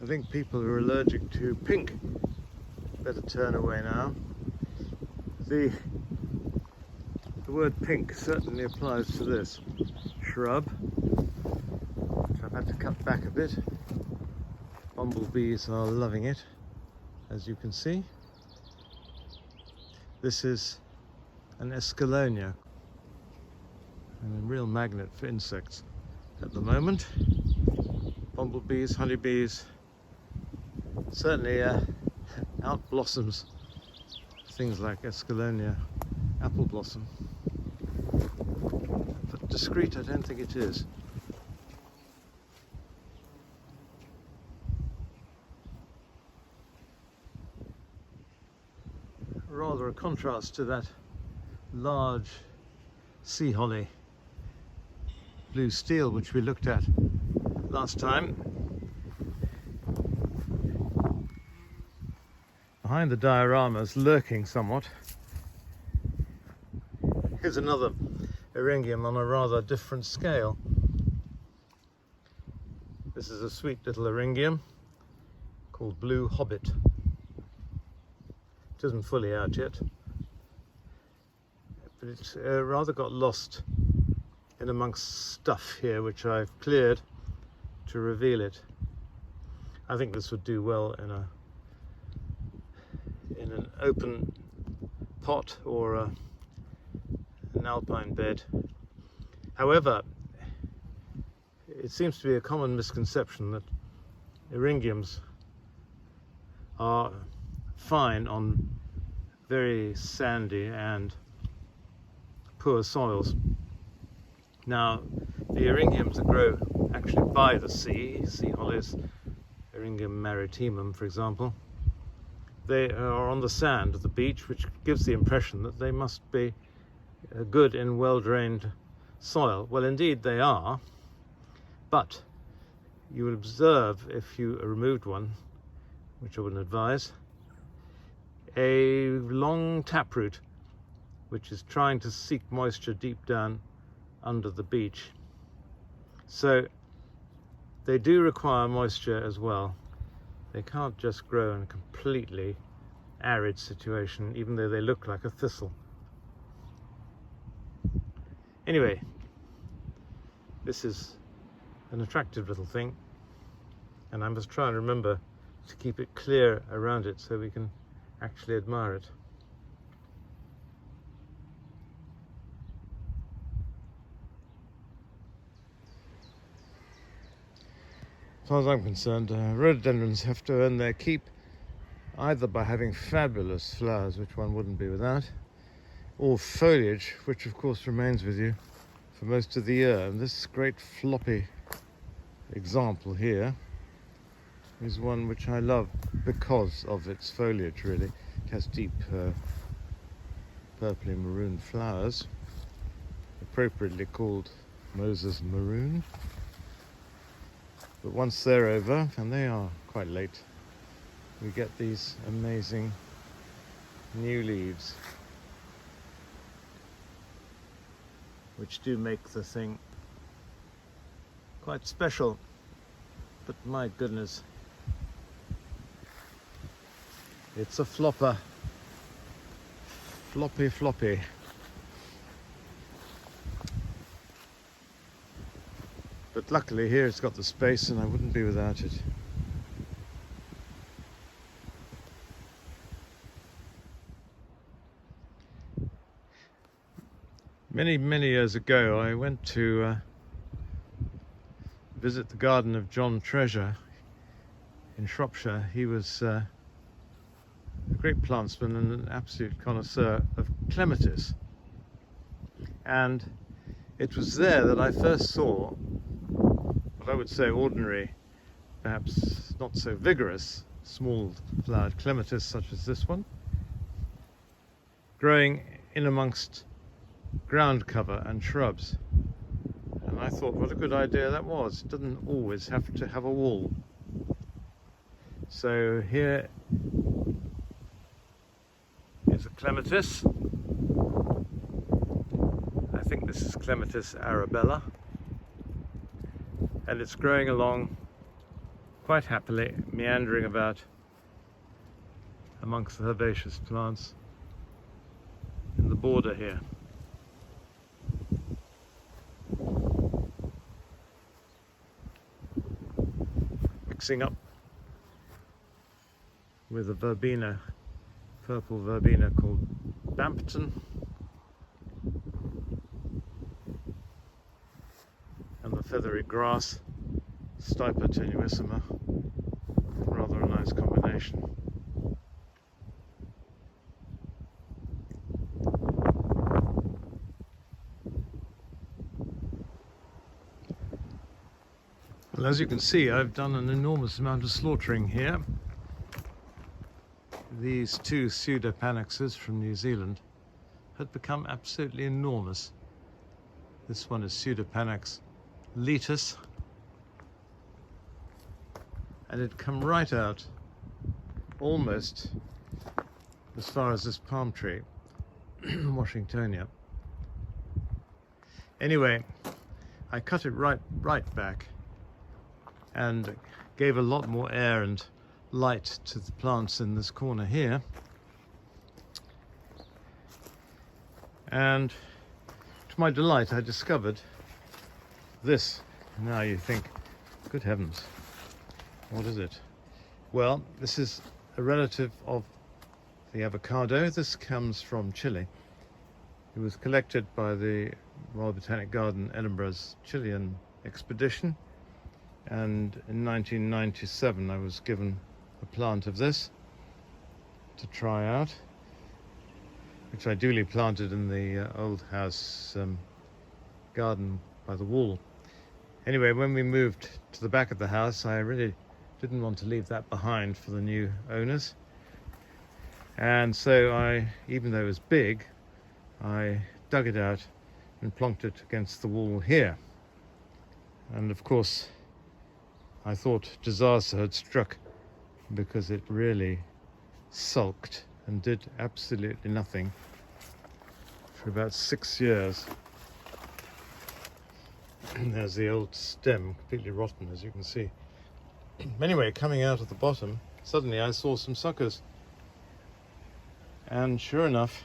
I think people who are allergic to pink better turn away now. The word pink certainly applies to this shrub, which I've had to cut back a bit. Bumblebees are loving it, as you can see. This is an Escallonia, and a real magnet for insects at the moment. Bumblebees, honeybees, certainly out blossoms things like Escallonia apple blossom. But discreet, I don't think it is. Rather a contrast to that large sea holly, blue steel, which we looked at last time. Behind the dioramas, lurking somewhat, here's another Eryngium on a rather different scale. This is a sweet little Eryngium called Blue Hobbit. It isn't fully out yet, but it's rather got lost in amongst stuff here, which I've cleared to reveal it. I think this would do well in an open pot or an alpine bed. However, it seems to be a common misconception that Eryngiums are fine on very sandy and poor soils. Now, the Eryngiums that grow actually by the sea hollies, Eryngium maritimum for example, they are on the sand of the beach, which gives the impression that they must be good in well-drained soil. Well, indeed they are, but you will observe, if you removed one, which I wouldn't advise, a long taproot which is trying to seek moisture deep down under the beach. So they do require moisture as well. They can't just grow in a completely arid situation, even though they look like a thistle. Anyway, this is an attractive little thing, and I must try and remember to keep it clear around it so we can actually admire it. As far as I'm concerned, rhododendrons have to earn their keep either by having fabulous flowers, which one wouldn't be without, or foliage, which of course remains with you for most of the year. And this great floppy example here is one which I love because of its foliage, really. It has deep purpley maroon flowers, appropriately called Moses Maroon. But once they're over, and they are quite late, we get these amazing new leaves, which do make the thing quite special. But my goodness, it's a flopper. Floppy, floppy. But luckily here it's got the space, and I wouldn't be without it. Many years ago I went to visit the garden of John Treasure in Shropshire. He was a great plantsman and an absolute connoisseur of clematis, and it was there that I first saw what I would say ordinary, perhaps not so vigorous, small flowered clematis such as this one, growing in amongst ground cover and shrubs. And I thought, what a good idea that was. It doesn't always have to have a wall. So here is a clematis. I think this is Clematis Arabella, and it's growing along quite happily meandering about amongst the herbaceous plants in the border here. Mixing up with a verbena, purple verbena called Bampton, and the feathery grass, Stipa tenuissima. Rather a nice combination. Well, as you can see, I've done an enormous amount of slaughtering here. These two pseudopanexes from New Zealand had become absolutely enormous. This one is Pseudopanex letus, and it'd come right out almost as far as this palm tree, Washingtonia. Anyway, I cut it right back and gave a lot more air and light to the plants in this corner here. And to my delight, I discovered this. Now you think, good heavens, what is it? Well, this is a relative of the avocado. This comes from Chile. It was collected by the Royal Botanic Garden, Edinburgh's Chilean expedition. And in 1997, I was given a plant of this to try out, which I duly planted in the old house garden by the wall. Anyway, when we moved to the back of the house, I really didn't want to leave that behind for the new owners. And so even though it was big, I dug it out and plonked it against the wall here. And of course, I thought disaster had struck, because it really sulked and did absolutely nothing for about 6 years. There's the old stem, completely rotten, as you can see. Anyway, coming out of the bottom, suddenly I saw some suckers. And sure enough,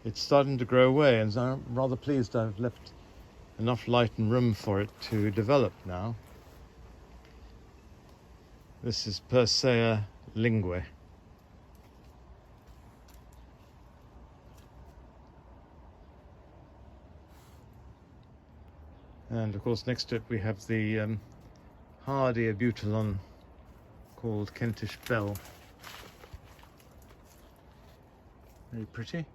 it's starting to grow away, and I'm rather pleased I've left enough light and room for it to develop now. This is Persea lingue. And of course next to it we have the hardy abutilon called Kentish Bell. Very pretty.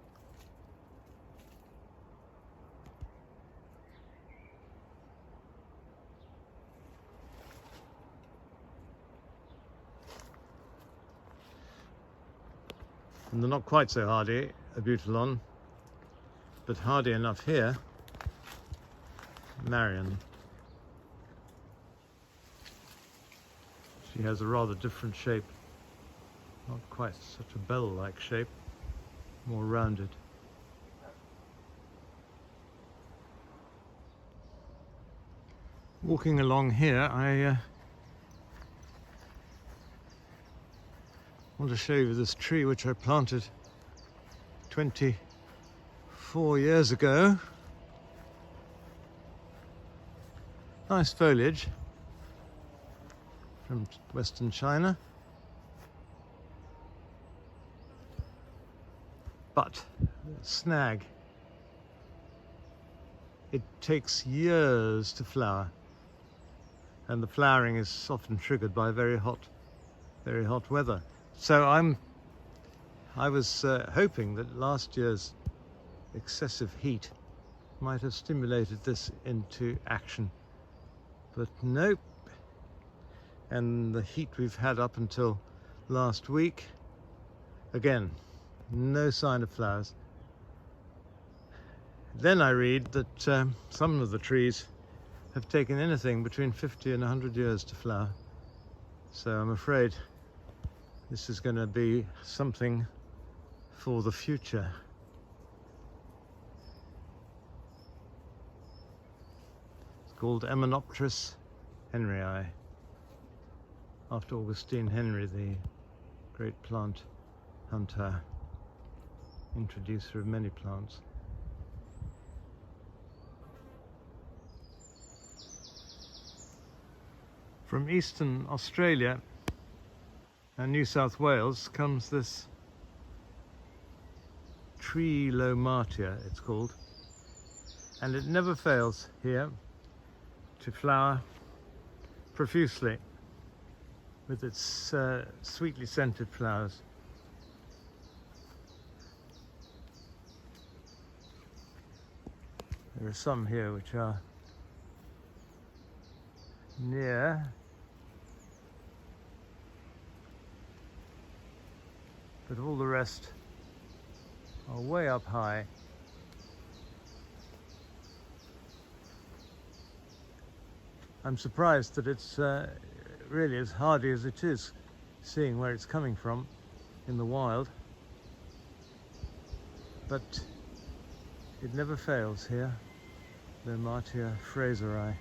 And the not quite so hardy abutilon, but hardy enough here, Marion. She has a rather different shape, not quite such a bell-like shape, more rounded. Walking along here, I want to show you this tree which I planted 24 years ago. Nice foliage from Western China, but snag. It takes years to flower, and the flowering is often triggered by very hot weather. So I was hoping that last year's excessive heat might have stimulated this into action, but nope. And the heat we've had up until last week, again, no sign of flowers. Then I read that some of the trees have taken anything between 50 and 100 years to flower. So I'm afraid this is going to be something for the future. It's called monoptres henryi. after Augustine Henry, the great plant hunter, introducer of many plants. From eastern Australia and New South Wales comes this tree lomatia, it's called, and it never fails here to flower profusely with its sweetly scented flowers. There are some here which are near, but all the rest are way up high. I'm surprised that it's really as hardy as it is, seeing where it's coming from in the wild, but it never fails here. Lomatia fraseri.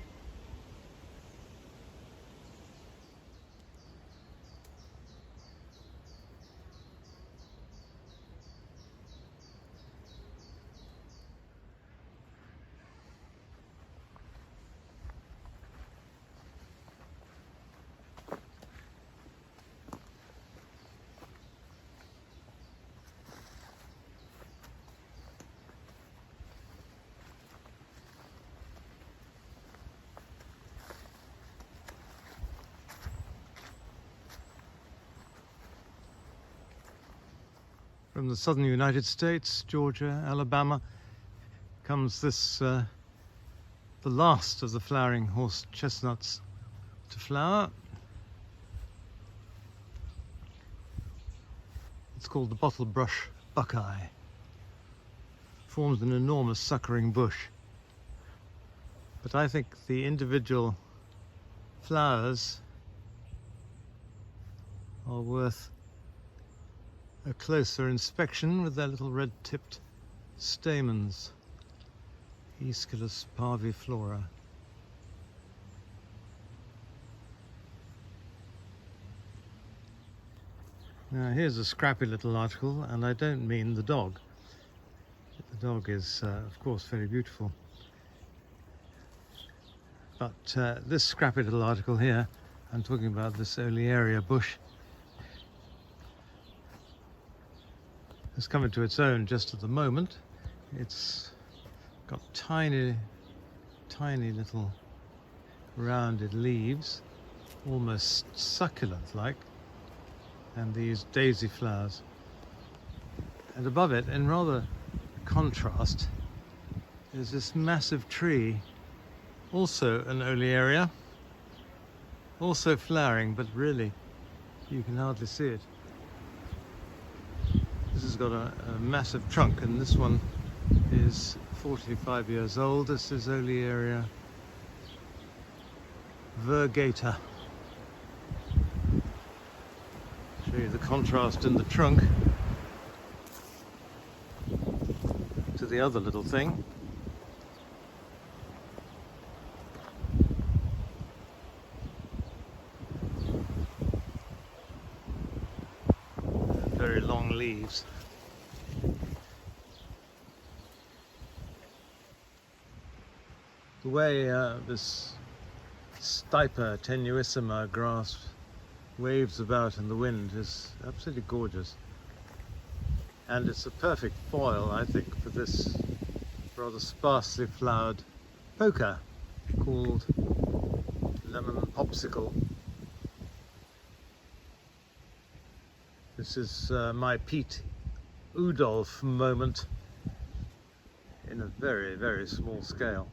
From the southern United States, Georgia, Alabama, comes this, the last of the flowering horse chestnuts to flower. It's called the Bottlebrush Buckeye. Forms an enormous suckering bush. But I think the individual flowers are worth a closer inspection with their little red-tipped stamens. Aesculus parviflora. Now here's a scrappy little article, and I don't mean the dog. The dog is of course very beautiful, but this scrappy little article here, I'm talking about this Olearia bush, has come into its own just at the moment. It's got tiny little rounded leaves, almost succulent like, and these daisy flowers. And above it, in rather contrast, is this massive tree, also an Olearia, also flowering, but really you can hardly see it. This has got a massive trunk, and this one is 45 years old. This is Olearia virgata. Show you the contrast in the trunk to the other little thing. Very long leaves. The way this stipa tenuissima grass waves about in the wind is absolutely gorgeous, and it's a perfect foil, I think, for this rather sparsely flowered poker called lemon popsicle. This is my Pete Udolph moment in a very, very small scale.